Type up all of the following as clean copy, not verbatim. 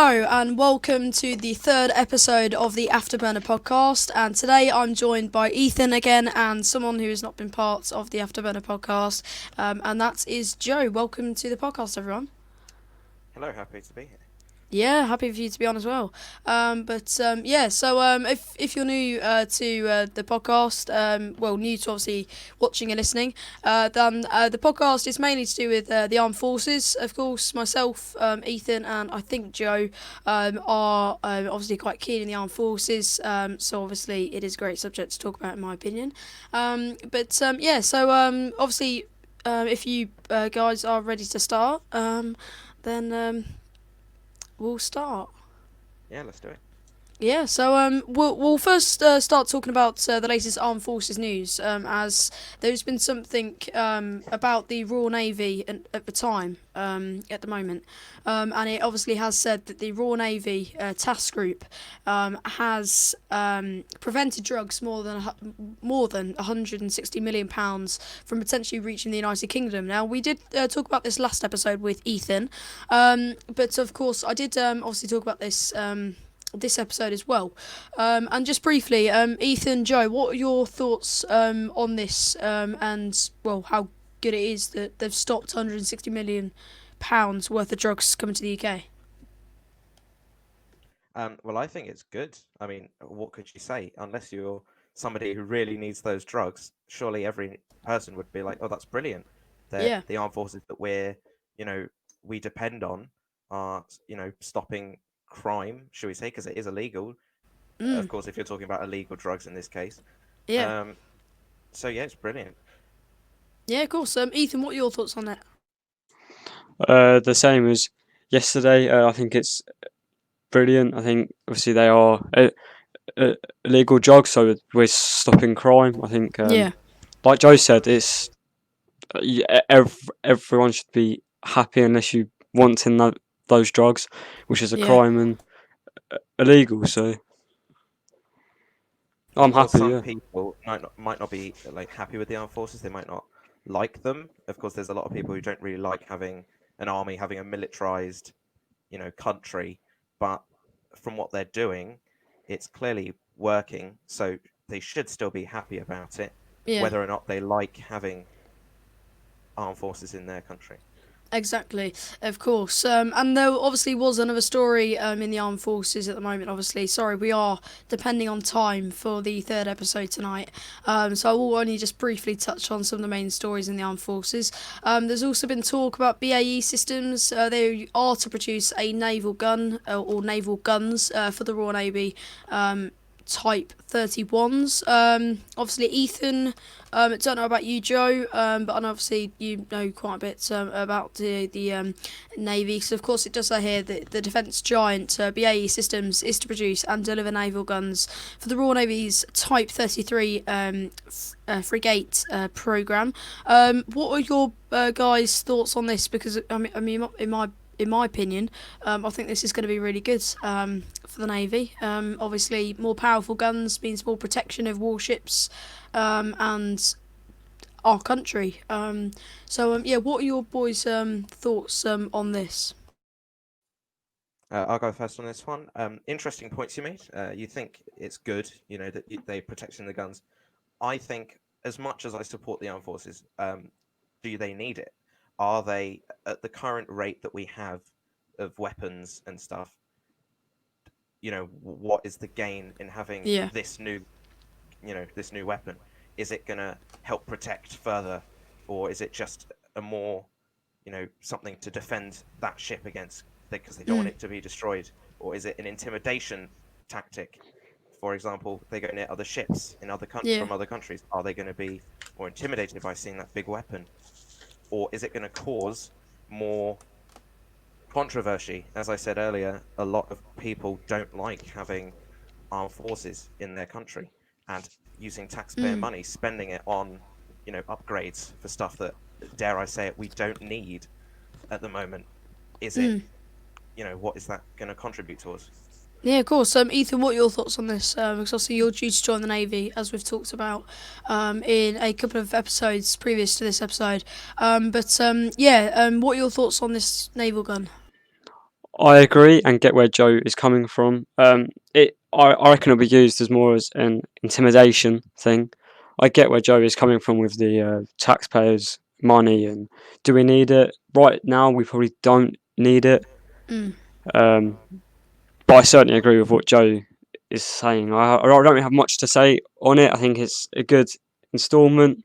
Hello and welcome to the third episode of the Afterburner podcast. And today I'm joined by Ethan again and someone who has not been part of the Afterburner podcast, and that is Joe. Welcome to the podcast, everyone. Hello, happy to be here. Yeah, happy for you to be on as well. If you're new to the podcast, new to obviously watching and listening, then the podcast is mainly to do with the armed forces. Of course, myself, Ethan, and I think Joe are obviously quite keen in the armed forces. So obviously, it is a great subject to talk about, in my opinion. Obviously, if you guys are ready to start, then we'll start. Yeah, let's do it. We'll first start talking about the latest armed forces news, as there's been something about the Royal Navy at the time, at the moment, and it obviously has said that the Royal Navy task group has prevented drugs more than 160 million pounds from potentially reaching the United Kingdom. Now we did talk about this last episode with Ethan, but of course I did obviously talk about this episode as well. And just briefly, Ethan, Joe, what are your thoughts on this, and well, how good it is that they've stopped 160 million pounds worth of drugs coming to the UK? Well, I think it's good. I mean, what could you say? Unless you're somebody who really needs those drugs, surely every person would be like, "Oh, that's brilliant." That Yeah. the armed forces that you know, we depend on are, stopping crime, should we say, because it is illegal. Of Mm. course, if you're talking about illegal drugs in this case. Yeah. Um, so yeah, it's brilliant. Yeah, of course. Ethan, what are your thoughts on that? The same as yesterday. I think it's brilliant. I think obviously they are illegal drugs, so we're stopping crime. I think, Yeah. like Joe said, it's everyone should be happy unless you want in those drugs, which is a Yeah. crime and illegal. So I'm Of course, happy. some Yeah, people might not be like happy with the armed forces. They might not like them. Of course, there's a lot of people who don't really like having an army, having a militarized, country. But from what they're doing, it's clearly working. So they should still be happy about it, Yeah. whether or not they like having armed forces in their country. Exactly, of course. And there obviously was another story in the armed forces at the moment. Obviously, sorry, we are depending on time for the third episode tonight. So I will only just briefly touch on some of the main stories in the armed forces. There's also been talk about BAE Systems. They are to produce a naval gun or naval guns for the Royal Navy. Type 31s. Obviously, Ethan, I don't know about you, Joe, but I know obviously you know quite a bit about the Navy. So, of course, it does say here that the defence giant BAE Systems is to produce and deliver naval guns for the Royal Navy's Type 33 frigate programme. What are your guys' thoughts on this? Because, in my opinion, I think this is going to be really good for the Navy. Obviously, more powerful guns means more protection of warships and our country. What are your boys' thoughts on this? I'll go first on this one. Interesting points you made. You think it's good, that they protecting the guns. I think, as much as I support the armed forces, do they need it? Are they at the current rate that we have of weapons and stuff? What is the gain in having Yeah. this new weapon? Is it gonna help protect further, or is it just a more, something to defend that ship against because they don't want Mm. it to be destroyed? Or is it an intimidation tactic? For example, they go near other ships Yeah. from other countries. Are they going to be more intimidated by seeing that big weapon? Or is it going to cause more controversy? As I said earlier, a lot of people don't like having armed forces in their country and using taxpayer Mm. money, spending it on, upgrades for stuff that, dare I say it, we don't need at the moment. Is it, Mm. what is that going to contribute towards? Yeah, of course. Ethan, what are your thoughts on this? Because obviously you're due to join the Navy, as we've talked about in a couple of episodes previous to this episode. What are your thoughts on this naval gun? I agree and get where Joe is coming from. I reckon it'll be used as more as an intimidation thing. I get where Joe is coming from with the taxpayers' money and do we need it right now? We probably don't need it. Mm. But I certainly agree with what Joe is saying. I don't really have much to say on it. I think it's a good instalment.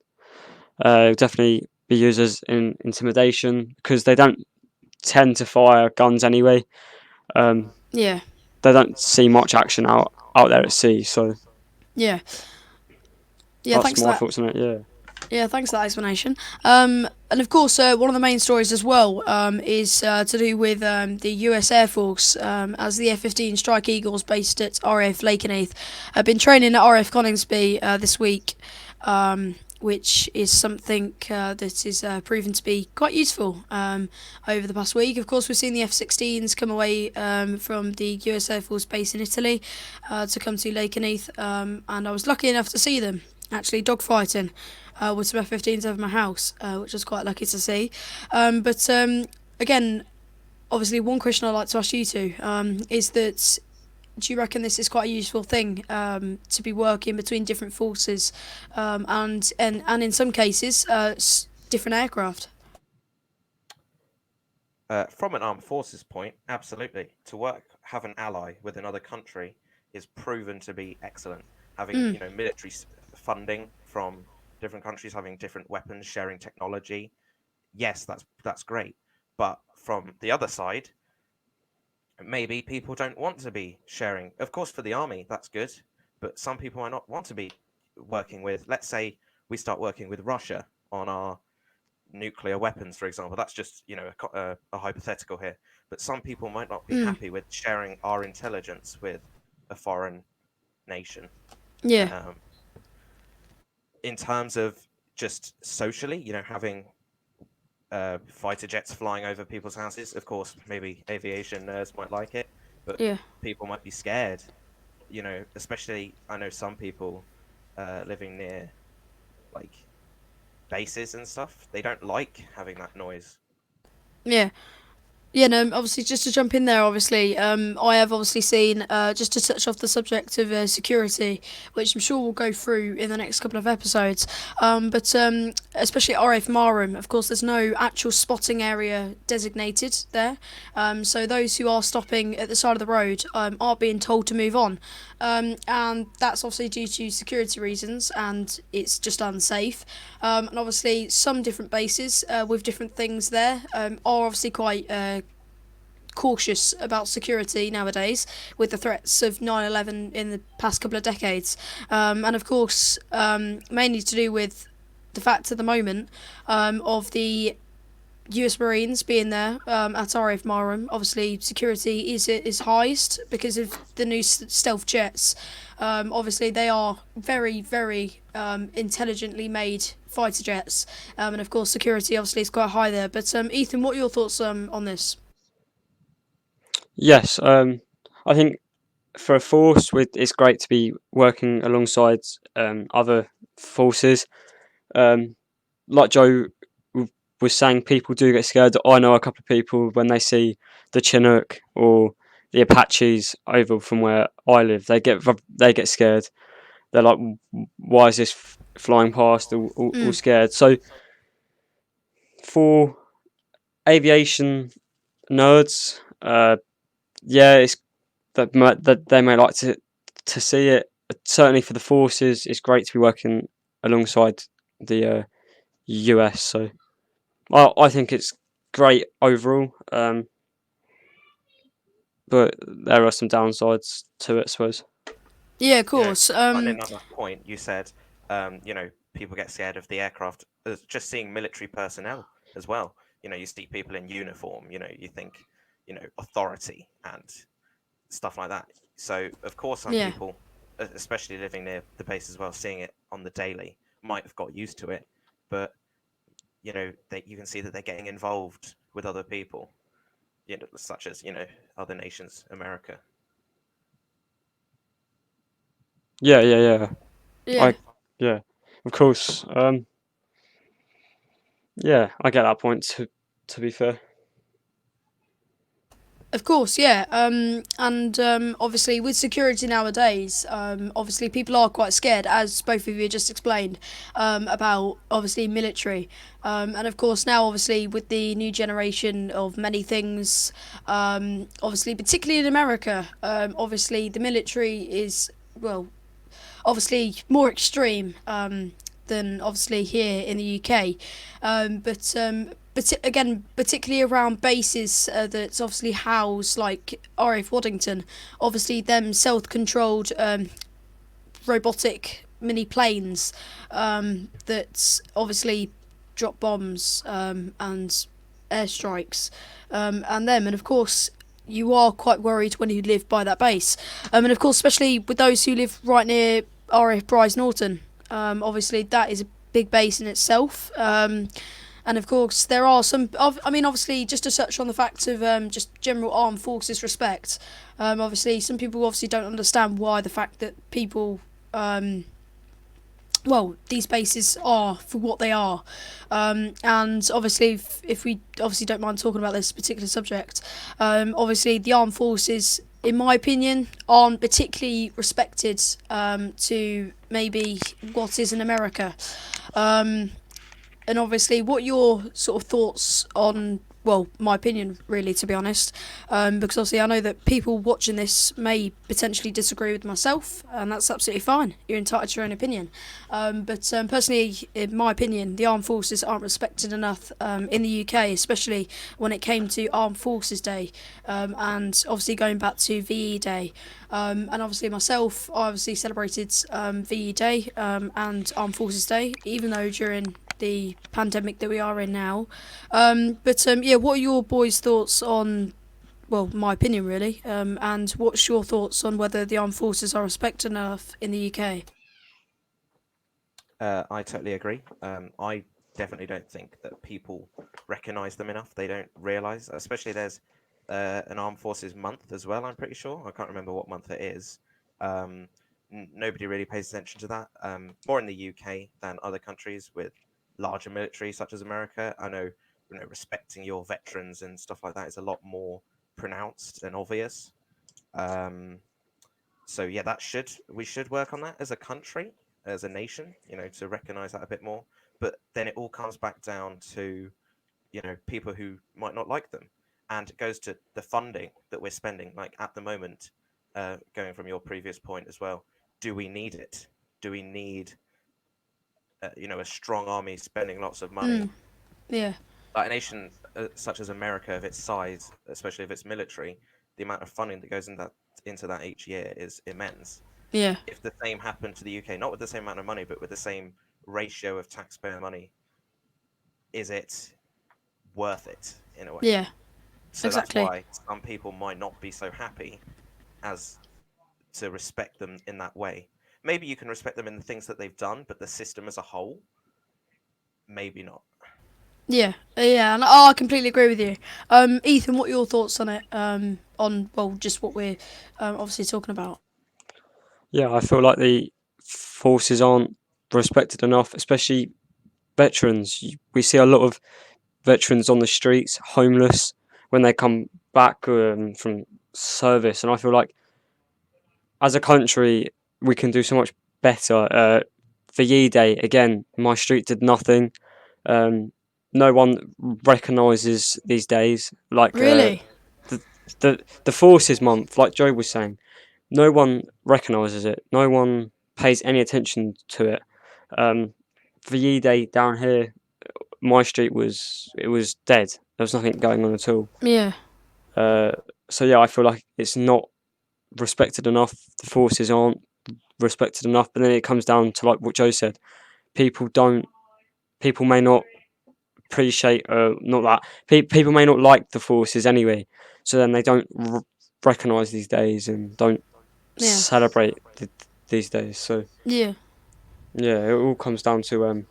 It'll definitely be used as intimidation because they don't tend to fire guns anyway. Yeah. They don't see much action out there at sea. So Yeah. Yeah. that's Thanks for my that. thoughts on it. Yeah. Yeah, thanks for that explanation. And of course, one of the main stories as well is to do with the US Air Force, as the F-15 Strike Eagles based at RAF Lakenheath have been training at RAF Coningsby this week, which is something that is proven to be quite useful over the past week. Of course, we've seen the F-16s come away from the US Air Force base in Italy to come to Lakenheath, and I was lucky enough to see them actually dogfighting with some F-15s over my house, which I was quite lucky to see. But again, obviously, one question I'd like to ask you two is that do you reckon this is quite a useful thing to be working between different forces and in some cases different aircraft? From an armed forces point, absolutely. To work, have an ally with another country is proven to be excellent. Having military funding from different countries, having different weapons, sharing technology, yes, that's great. But from the other side, maybe people don't want to be sharing. Of course, for the army, that's good, but some people might not want to be working with. Let's say we start working with Russia on our nuclear weapons, for example. That's just a hypothetical here. But some people might not be happy with sharing our intelligence with a foreign nation. Yeah. In terms of just socially, having fighter jets flying over people's houses. Of course, maybe aviation nerds might like it, but Yeah. people might be scared. Especially I know some people living near like bases and stuff. They don't like having that noise. Yeah. Yeah, no, obviously, just to jump in there, obviously, I have obviously seen, just to touch off the subject of security, which I'm sure we'll go through in the next couple of episodes, but especially at RF Marham, of course, there's no actual spotting area designated there, so those who are stopping at the side of the road are being told to move on, and that's obviously due to security reasons, and it's just unsafe, and obviously some different bases with different things there are obviously quite cautious about security nowadays with the threats of 9/11 in the past couple of decades, and of course mainly to do with the fact at the moment of the US Marines being there at RAF Marham. Obviously security is highest because of the new stealth jets. Obviously they are very, very intelligently made fighter jets, and of course security obviously is quite high there. But Ethan, what are your thoughts on this? Yes. I think for a force, it's great to be working alongside other forces. Um, like Joe was saying, people do get scared. I know a couple of people when they see the Chinook or the Apaches over from where I live, they get scared. They're like, "Why is this flying past?" All scared. So for aviation nerds, yeah, it's that they may like to see it. Certainly for the forces, it's great to be working alongside the US. So I think it's great overall, but there are some downsides to it, I suppose. Yeah, of You know, course. on another point, you said, people get scared of the aircraft. Just seeing military personnel as well. You see people in uniform. You think, authority and stuff like that. So of course, some Yeah. people, especially living near the base as well, seeing it on the daily, might have got used to it. But you can see that they're getting involved with other people, such as other nations, America. Yeah. Yeah. I yeah, of course. Yeah, I get that point. To be fair. Of course, yeah. And obviously, with security nowadays, obviously people are quite scared, as both of you just explained, about obviously military. And of course, now obviously with the new generation of many things, obviously particularly in America, obviously the military is, well, obviously more extreme than obviously here in the UK. But again, particularly around bases that's obviously housed like RAF Waddington, obviously them self-controlled robotic mini planes that obviously drop bombs and airstrikes and of course you are quite worried when you live by that base and of course especially with those who live right near RAF Bryce Norton, obviously that is a big base in itself. And of course, there are some. I mean, obviously, just to touch on the fact of just general armed forces respect. Obviously, some people obviously don't understand why the fact that people. Well, these bases are for what they are, and obviously, if we obviously don't mind talking about this particular subject, obviously the armed forces, in my opinion, aren't particularly respected to maybe what is in America. Um, and obviously, what your sort of thoughts on, well, my opinion, really, to be honest, because obviously I know that people watching this may potentially disagree with myself, and that's absolutely fine. You're entitled to your own opinion. But personally, in my opinion, the armed forces aren't respected enough in the UK, especially when it came to Armed Forces Day, and obviously going back to VE Day. And obviously myself, I obviously celebrated VE Day and Armed Forces Day, even though during the pandemic that we are in now. But yeah, what are your boys' thoughts on, well, my opinion really, and what's your thoughts on whether the armed forces are respected enough in the UK? I totally agree. I definitely don't think that people recognise them enough. They don't realise, especially there's an Armed Forces month as well. I'm pretty sure. I can't remember what month it is. Nobody really pays attention to that. More in the UK than other countries with larger military, such as America. I know, respecting your veterans and stuff like that is a lot more pronounced and obvious. Um, so yeah, we should work on that as a country, as a nation, to recognize that a bit more. But then it all comes back down to, people who might not like them, and it goes to the funding that we're spending. Like at the moment, going from your previous point as well, do we need it? Do we need, a strong army spending lots of money? Yeah, Like a nation such as America, of its size, especially of its military, the amount of funding that goes into that each year is immense. yeah, If the same happened to the UK, not with the same amount of money, but with the same ratio of taxpayer money, is it worth it in a way? yeah, So that's exactly. why some people might not be so happy as to respect them in that way. Maybe you can respect them in the things that they've done, but the system as a whole, maybe not. Yeah, yeah, and I completely agree with you. Ethan, what are your thoughts on it? On, well, just what we're obviously talking about. Yeah, I feel like the forces aren't respected enough, especially veterans. We see a lot of veterans on the streets, homeless, when they come back from service, and I feel like as a country we can do so much better. For Ye Day, again, my street did nothing. Um, no one recognises these days, like Really? the, the Forces Month, like Joe was saying. No one recognises it. No one pays any attention to it. For Ye Day down here, my street was dead. There was nothing going on at all. Yeah, Uh, so yeah, I feel like it's not respected enough. The forces aren't respected enough. But then it comes down to like what Joe said. People don't. People may not appreciate. Not that. People may not like the forces anyway. So then they don't recognise these days and don't yeah, celebrate these days. So yeah, yeah, it all comes down to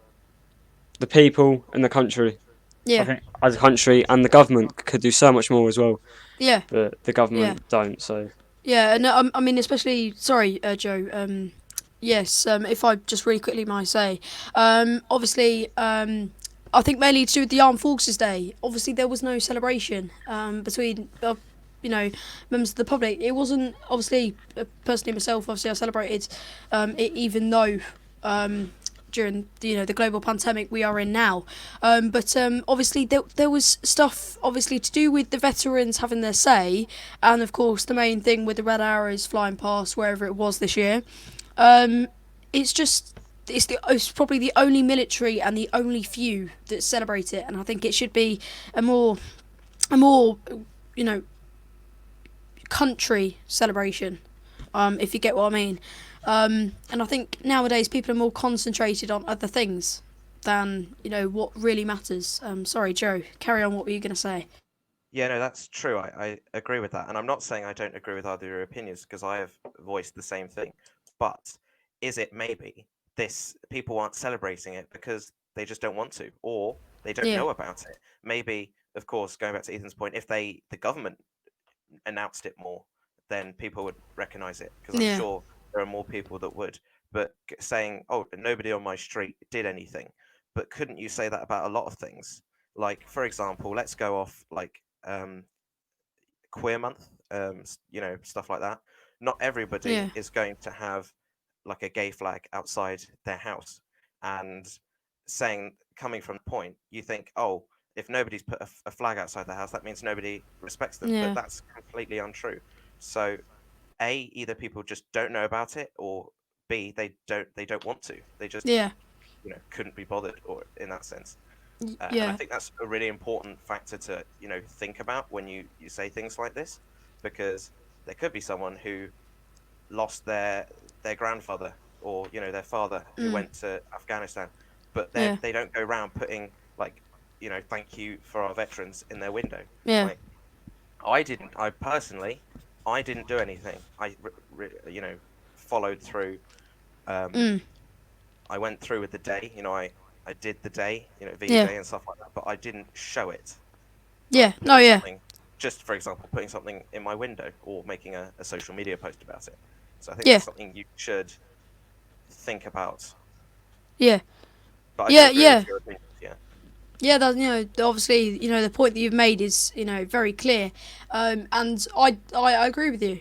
the people and the country. I yeah, think as a country and the government could do so much more as well, yeah, but the yeah. government don't. So Yeah, and I mean, especially, sorry, Joe. Yes, if I just really quickly might say, obviously, I think mainly to do with the Armed Forces Day. Obviously, there was no celebration between members of the public. It wasn't obviously personally myself. Obviously, I celebrated it, even though. During the global pandemic we are in now, but obviously there was stuff obviously to do with the veterans having their say, and of course the main thing with the red arrows flying past wherever it was this year. It's just it's probably the only military and the only few that celebrate it, and I think it should be a more you know country celebration, if you get what I mean. And I think nowadays people are more concentrated on other things than what really matters. Sorry, Joe. Carry on. What were you going to say? Yeah, no, that's true. I agree with that. And I'm not saying I don't agree with either of your opinions, because I have voiced the same thing. But is it maybe this people aren't celebrating it because they just don't want to, or they don't Yeah. know about it? Maybe, of course, going back to Ethan's point, if the government announced it more, then people would recognize it, because I'm Yeah. sure there are more people that would. But saying, oh, nobody on my street did anything, but couldn't you say that about a lot of things? Like, for example, let's go off like queer month, stuff like that. Not everybody Yeah. is going to have like a gay flag outside their house. And coming from the point, you think, oh, if nobody's put a flag outside their house, that means nobody respects them. But Yeah. that's completely untrue. So A, either people just don't know about it, or B, they don't want to. They just Yeah. couldn't be bothered, or in that sense. And I Yeah. think that's a really important factor to think about when you say things like this, because there could be someone who lost their grandfather, or their father, who Mm. went to Afghanistan, but Yeah. they don't go around putting like thank you for our veterans in their window. Yeah. Like, I personally, I didn't do anything. I followed through. um Mm. I went through with the day. I did the day, V Yeah. Day and stuff like that, but I didn't show it, Yeah. like No. putting Yeah. something, just for example, putting something in my window, or making a social media post about it. So I think Yeah. that's something you should think about. Yeah. But I do Yeah. agree with Yeah. your opinions. Yeah. Yeah, that obviously the point that you've made is very clear, and I agree with you.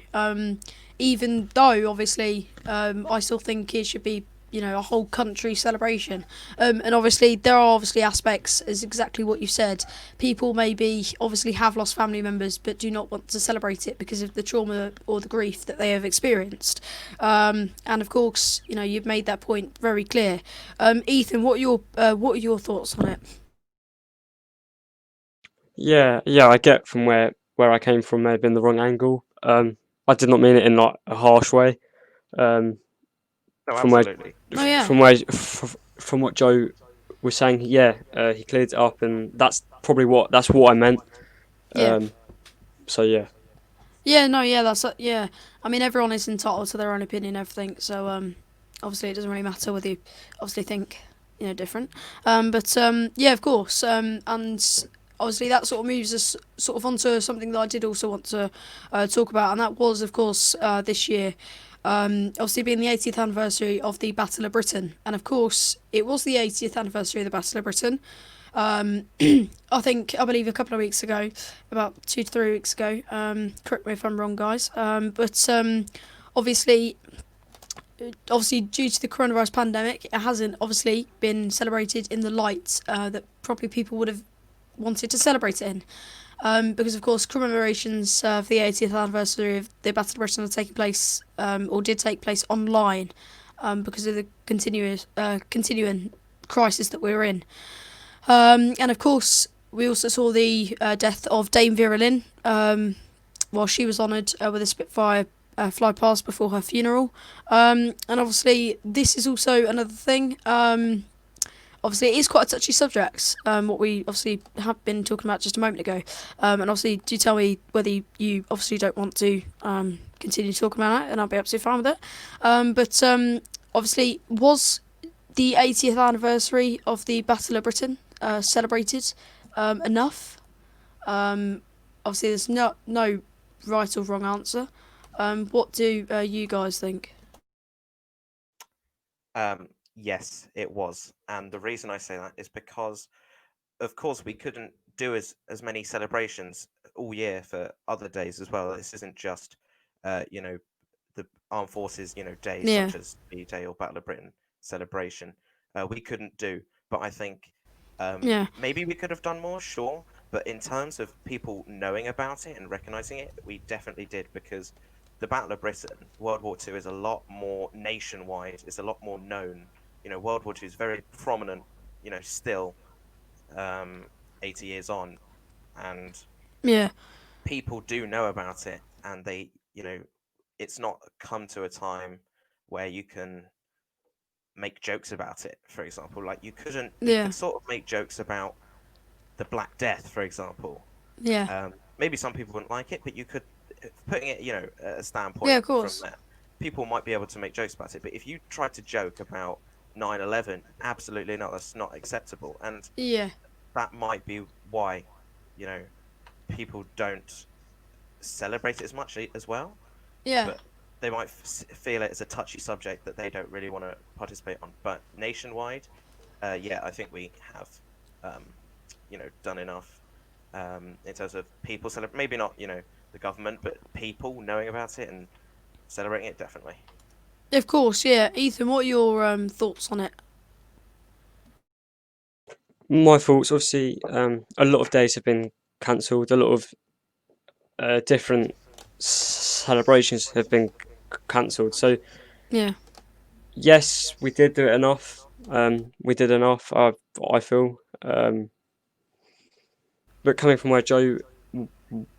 Even though obviously I still think it should be a whole country celebration, and obviously there are obviously aspects, as exactly what you said. People maybe obviously have lost family members but do not want to celebrate it because of the trauma or the grief that they have experienced, and of course you've made that point very clear. Ethan, what are your thoughts on it? Yeah, I get from where I came from may have been the wrong angle. I did not mean it in like a harsh way. Um, No, from where absolutely. Oh yeah. from what Joe was saying, yeah, he cleared it up, and that's what I meant. Yeah. So yeah. Yeah, no, yeah, yeah. I mean, everyone is entitled to their own opinion and everything, so obviously it doesn't really matter whether you obviously think different. But yeah, of course. And obviously that sort of moves us sort of onto something that I did also want to talk about, and that was, of course, this year. Obviously being the 80th anniversary of the Battle of Britain, and of course it was the 80th anniversary of the Battle of Britain. I believe a couple of weeks ago, about 2 to 3 weeks ago. Correct me if I'm wrong, guys. But obviously, due to the coronavirus pandemic, it hasn't obviously been celebrated in the light that probably people would have wanted to celebrate it in. Because of course commemorations for the 80th anniversary of the Battle of Britain are taking place, or did take place online, because of the continuing crisis that we're in. And of course, we also saw the death of Dame Vera Lynn, while she was honoured with a Spitfire fly past before her funeral. And obviously, this is also another thing. Obviously, it is quite a touchy subject, what we obviously have been talking about just a moment ago. And obviously, do tell me whether you obviously don't want to continue talking about it, and I'll be absolutely fine with it. But obviously, was the 80th anniversary of the Battle of Britain celebrated enough? Obviously, there's no right or wrong answer. What do you guys think? Yes, it was, and the reason I say that is because, of course, we couldn't do as many celebrations all year for other days as well. This isn't just, you know, the armed forces, days Yeah. such as D-Day or Battle of Britain celebration. We couldn't do, but I think Yeah. maybe we could have done more, sure. But in terms of people knowing about it and recognizing it, we definitely did, because the Battle of Britain, World War II, is a lot more nationwide. It's a lot more known. World War II is very prominent. Still, um, 80 years on, and Yeah. people do know about it, and it's not come to a time where you can make jokes about it. For example, like you Yeah. could sort of make jokes about the Black Death, for example. Yeah. Maybe some people wouldn't like it, but you could, putting it, at a Yeah, standpoint of from course. there, people might be able to make jokes about it. But if you try to joke about 9/11, absolutely not. That's not acceptable, and Yeah. that might be why, you know, people don't celebrate it as much as well. Yeah. But they might feel it as a touchy subject that they don't really want to participate on. But nationwide, yeah, I think we have, done enough in terms of people celebrate. Maybe not, the government, but people knowing about it and celebrating it, definitely. Of course, yeah. Ethan, what are your thoughts on it? My thoughts, obviously, a lot of days have been cancelled. A lot of different celebrations have been cancelled. So Yeah. yes, we did do it enough. We did enough. I feel. But coming from where Joe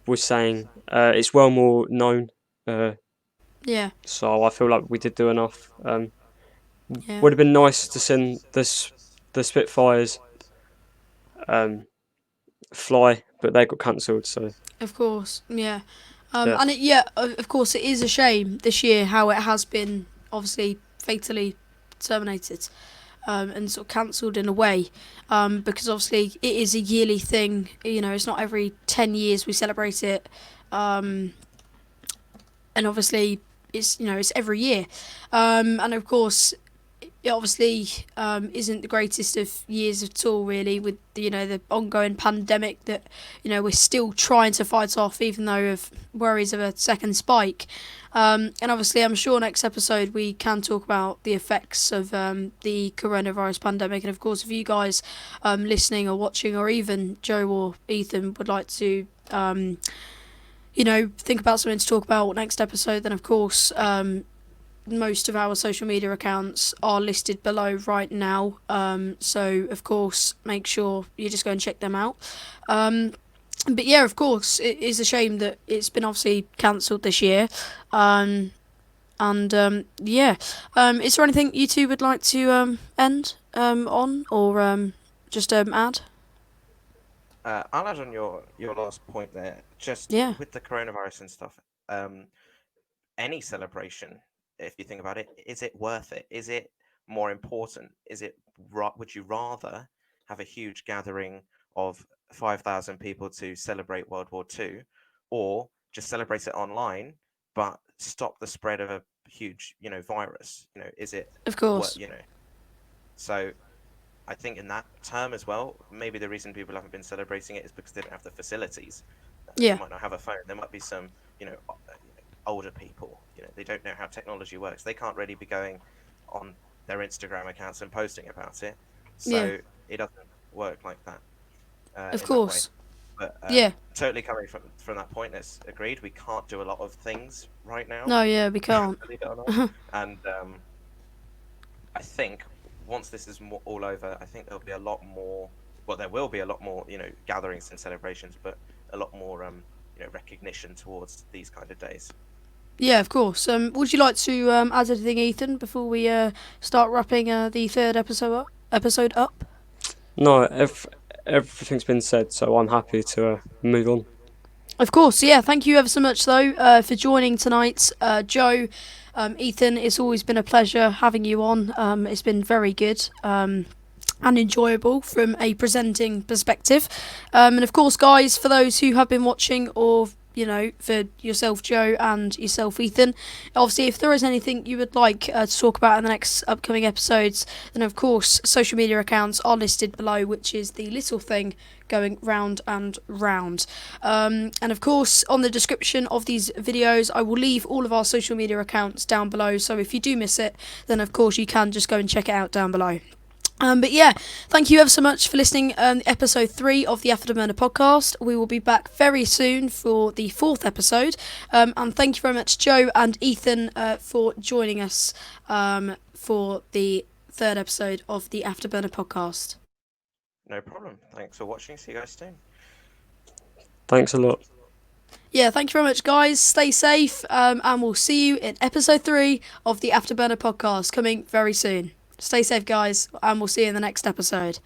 was saying, it's well more known. Yeah. So I feel like we did do enough. Yeah. Would have been nice to send the Spitfires fly, but they got cancelled. So Of course. Yeah. yeah, And yeah, of course, it is a shame this year how it has been obviously fatally terminated. And sort of cancelled in a way, because obviously it is a yearly thing. It's not every 10 years we celebrate it, and obviously it's every year, and of course it obviously isn't the greatest of years at all, really, with the ongoing pandemic that we're still trying to fight off, even though of worries of a second spike. And obviously, I'm sure next episode we can talk about the effects of the coronavirus pandemic. And of course, if you guys listening or watching, or even Joe or Ethan would like to think about something to talk about next episode, then of course most of our social media accounts are listed below right now. So of course, make sure you just go and check them out. But yeah, of course, it is a shame that it's been obviously cancelled this year. And yeah, is there anything you two would like to end on, or just add? I'll add on your last point there. Just Yeah, with the coronavirus and stuff. Um, any celebration, if you think about it, is it worth it? Is it more important? Would you rather have a huge gathering of 5,000 people to celebrate World War II, or just celebrate it online but stop the spread of a huge, virus? Is it of what, course. So I think in that term as well, maybe the reason people haven't been celebrating it is because they don't have the facilities. They Yeah, might not have a phone. There might be some, older people. They don't know how technology works. They can't really be going on their Instagram accounts and posting about it. yeah, So it doesn't work like that of in that way. course. But Yeah. totally coming from that point, it's agreed. We can't do a lot of things right now, No, yeah, we can't. believe it or not. And I think once this is all over, I think there'll be a lot more. Well, there will be a lot more, gatherings and celebrations, but a lot more, recognition towards these kind of days. Yeah, of course. Would you like to add anything, Ethan, before we start wrapping the third episode up? no, everything's been said, so I'm happy to move on. Of course, yeah. Thank you ever so much, though, for joining tonight, Joe. Ethan, it's always been a pleasure having you on. It's been very good. And enjoyable from a presenting perspective. And of course, guys, for those who have been watching or for yourself, Joe, and yourself, Ethan. Obviously, if there is anything you would like to talk about in the next upcoming episodes, then of course social media accounts are listed below, which is the little thing going round and round. And of course, on the description of these videos, I will leave all of our social media accounts down below. So if you do miss it, then of course you can just go and check it out down below. But yeah, thank you ever so much for listening. Episode 3 of the Afterburner podcast. We will be back very soon for the 4th episode. And thank you very much, Joe and Ethan, for joining us for the 3rd episode of the Afterburner podcast. No problem. Thanks for watching. See you guys soon. Thanks a lot. Yeah, thank you very much, guys. Stay safe, and we'll see you in episode 3 of the Afterburner podcast coming very soon. Stay safe, guys, and we'll see you in the next episode.